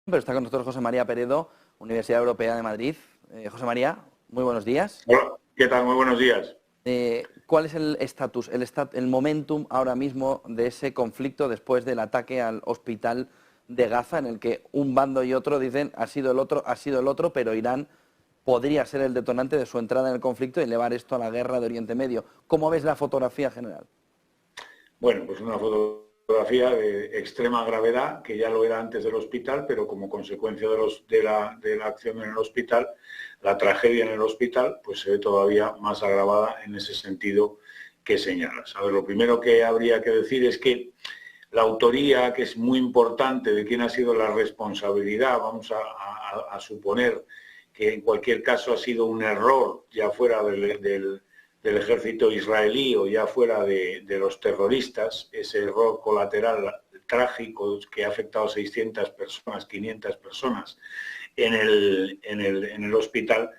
Pero está con nosotros José María Peredo, Universidad Europea de Madrid. José María, muy buenos días. Hola, ¿qué tal? Muy buenos días. ¿Cuál es el estatus, el momentum ahora mismo de ese conflicto después del ataque al hospital de Gaza, en el que un bando y otro dicen ha sido el otro, pero Irán podría ser el detonante de su entrada en el conflicto y llevar esto a la guerra de Oriente Medio? ¿Cómo ves la fotografía general? Bueno, pues una fotografía de extrema gravedad, que ya lo era antes del hospital, pero como consecuencia de la acción en el hospital, la tragedia en el hospital, pues se ve todavía más agravada en ese sentido que señalas. A ver, lo primero que habría que decir es que la autoría, que es muy importante, de quién ha sido la responsabilidad, vamos a suponer que en cualquier caso ha sido un error, ya fuera del ejército israelí o ya fuera de los terroristas, ese error colateral trágico que ha afectado a 600 personas, 500 personas en el hospital.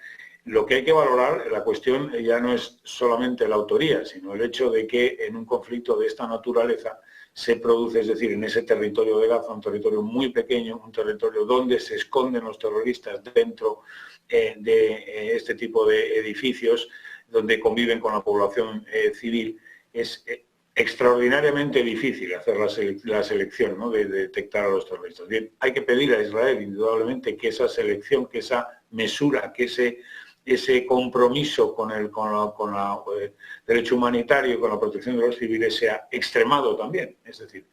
Lo que hay que valorar, la cuestión ya no es solamente la autoría, sino el hecho de que en un conflicto de esta naturaleza se produce, es decir, en ese territorio de Gaza, un territorio muy pequeño, un territorio donde se esconden los terroristas dentro de este tipo de edificios, donde conviven con la población civil, es extraordinariamente difícil hacer la selección, ¿no?, de detectar a los terroristas. Bien, hay que pedir a Israel, indudablemente, que esa selección, que esa mesura, que ese compromiso con el derecho humanitario y con la protección de los civiles sea extremado también. Es decir,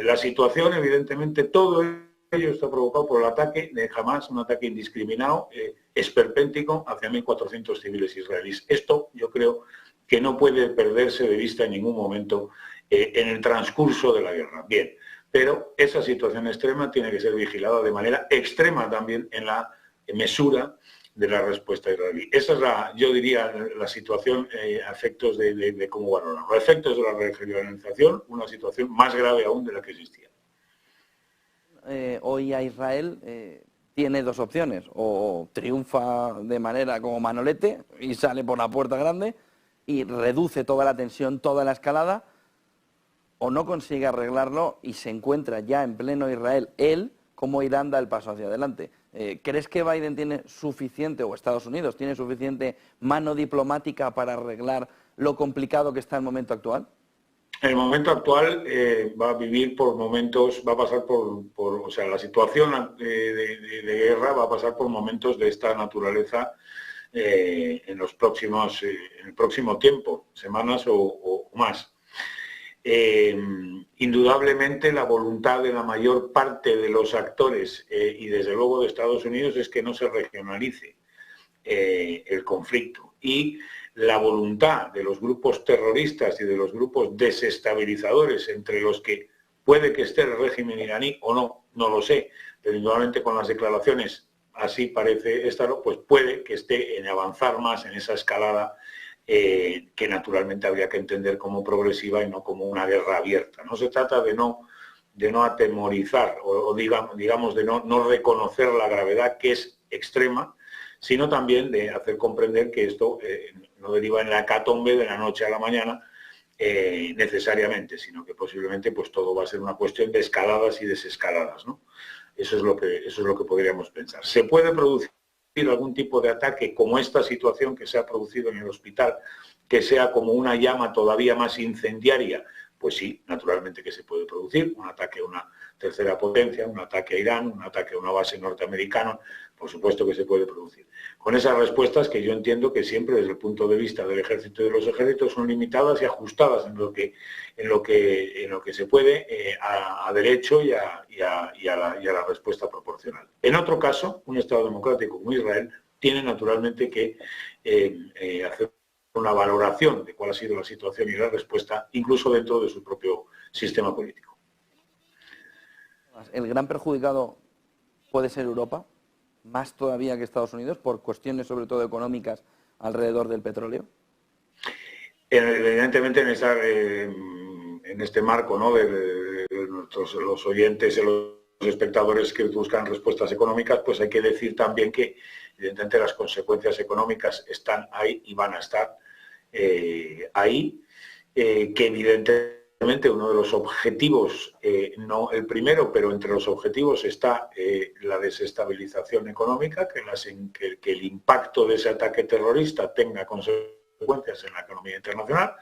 la situación, evidentemente, todo ello está provocado por el ataque de Hamas, un ataque indiscriminado, esperpéntico, hacia 1.400 civiles israelíes. Esto yo creo que no puede perderse de vista en ningún momento en el transcurso de la guerra. Bien, pero esa situación extrema tiene que ser vigilada de manera extrema también en la mesura de la respuesta israelí. Esa es yo diría, la situación a efectos de cómo valorar. A efectos de la regionalización, una situación más grave aún de la que existía. Hoy a Israel tiene dos opciones: o triunfa de manera como Manolete y sale por la puerta grande y reduce toda la tensión, toda la escalada, o no consigue arreglarlo y se encuentra ya en pleno Israel él, como Irán da el paso hacia adelante. ¿Crees que Biden tiene suficiente, o Estados Unidos tiene suficiente mano diplomática para arreglar lo complicado que está el momento actual? En el momento actual va a vivir por momentos, va a pasar o sea, la situación de guerra va a pasar por momentos de esta naturaleza en el próximo tiempo, semanas o más. Indudablemente la voluntad de la mayor parte de los actores y desde luego de Estados Unidos es que no se regionalice el conflicto, y la voluntad de los grupos terroristas y de los grupos desestabilizadores, entre los que puede que esté el régimen iraní o no, no lo sé, pero indudablemente con las declaraciones así parece estar, pues puede que esté en avanzar más en esa escalada que naturalmente habría que entender como progresiva y no como una guerra abierta. No se trata de no atemorizar o digamos de no reconocer la gravedad, que es extrema, sino también de hacer comprender que esto no deriva en la hecatombe de la noche a la mañana necesariamente, sino que posiblemente pues todo va a ser una cuestión de escaladas y desescaladas, ¿no? Eso es lo que podríamos pensar. ¿Se puede producir algún tipo de ataque como esta situación que se ha producido en el hospital, que sea como una llama todavía más incendiaria? Pues sí, naturalmente que se puede producir un ataque a una tercera potencia, un ataque a Irán, un ataque a una base norteamericana, por supuesto que se puede producir. Con esas respuestas que yo entiendo que siempre desde el punto de vista del ejército y de los ejércitos son limitadas y ajustadas en lo que se puede a derecho y a la respuesta proporcional. En otro caso, un Estado democrático como Israel tiene naturalmente que hacer una valoración de cuál ha sido la situación y la respuesta, incluso dentro de su propio sistema político. El gran perjudicado puede ser Europa, más todavía que Estados Unidos, por cuestiones sobre todo económicas alrededor del petróleo. Evidentemente en este marco, ¿no?, de los oyentes y los espectadores que buscan respuestas económicas, pues hay que decir también que evidentemente las consecuencias económicas están ahí y van a estar ahí, que evidentemente uno de los objetivos, no el primero, pero entre los objetivos está la desestabilización económica, que el impacto de ese ataque terrorista tenga consecuencias en la economía internacional.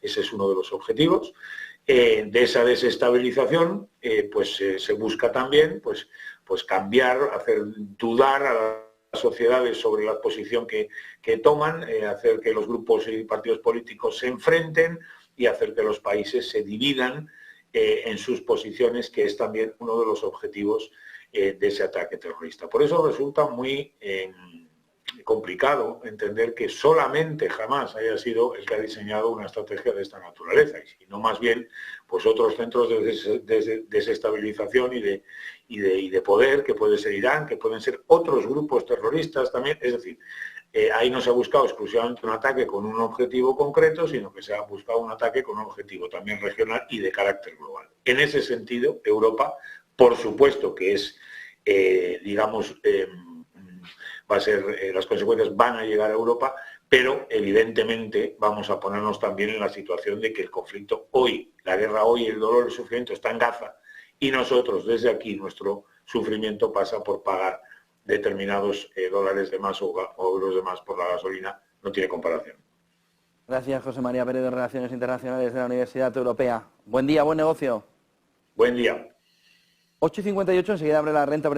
Ese es uno de los objetivos. De esa desestabilización, se busca también pues cambiar, hacer dudar a las sociedades sobre la posición que toman, hacer que los grupos y partidos políticos se enfrenten y hacer que los países se dividan en sus posiciones, que es también uno de los objetivos de ese ataque terrorista. Por eso resulta muy complicado entender que solamente jamás haya sido el que ha diseñado una estrategia de esta naturaleza, y no más bien pues otros centros de desestabilización y de poder, que puede ser Irán, que pueden ser otros grupos terroristas también. Es decir, ahí no se ha buscado exclusivamente un ataque con un objetivo concreto, sino que se ha buscado un ataque con un objetivo también regional y de carácter global. En ese sentido, Europa, por supuesto que es, va a ser, las consecuencias van a llegar a Europa, pero evidentemente vamos a ponernos también en la situación de que el conflicto hoy, la guerra hoy, el dolor, el sufrimiento está en Gaza, y nosotros desde aquí nuestro sufrimiento pasa por pagar determinados dólares de más o euros de más por la gasolina. No tiene comparación. Gracias, José María Pérez, de Relaciones Internacionales de la Universidad Europea. Buen día, buen negocio. Buen día. 8:58, enseguida abre la renta.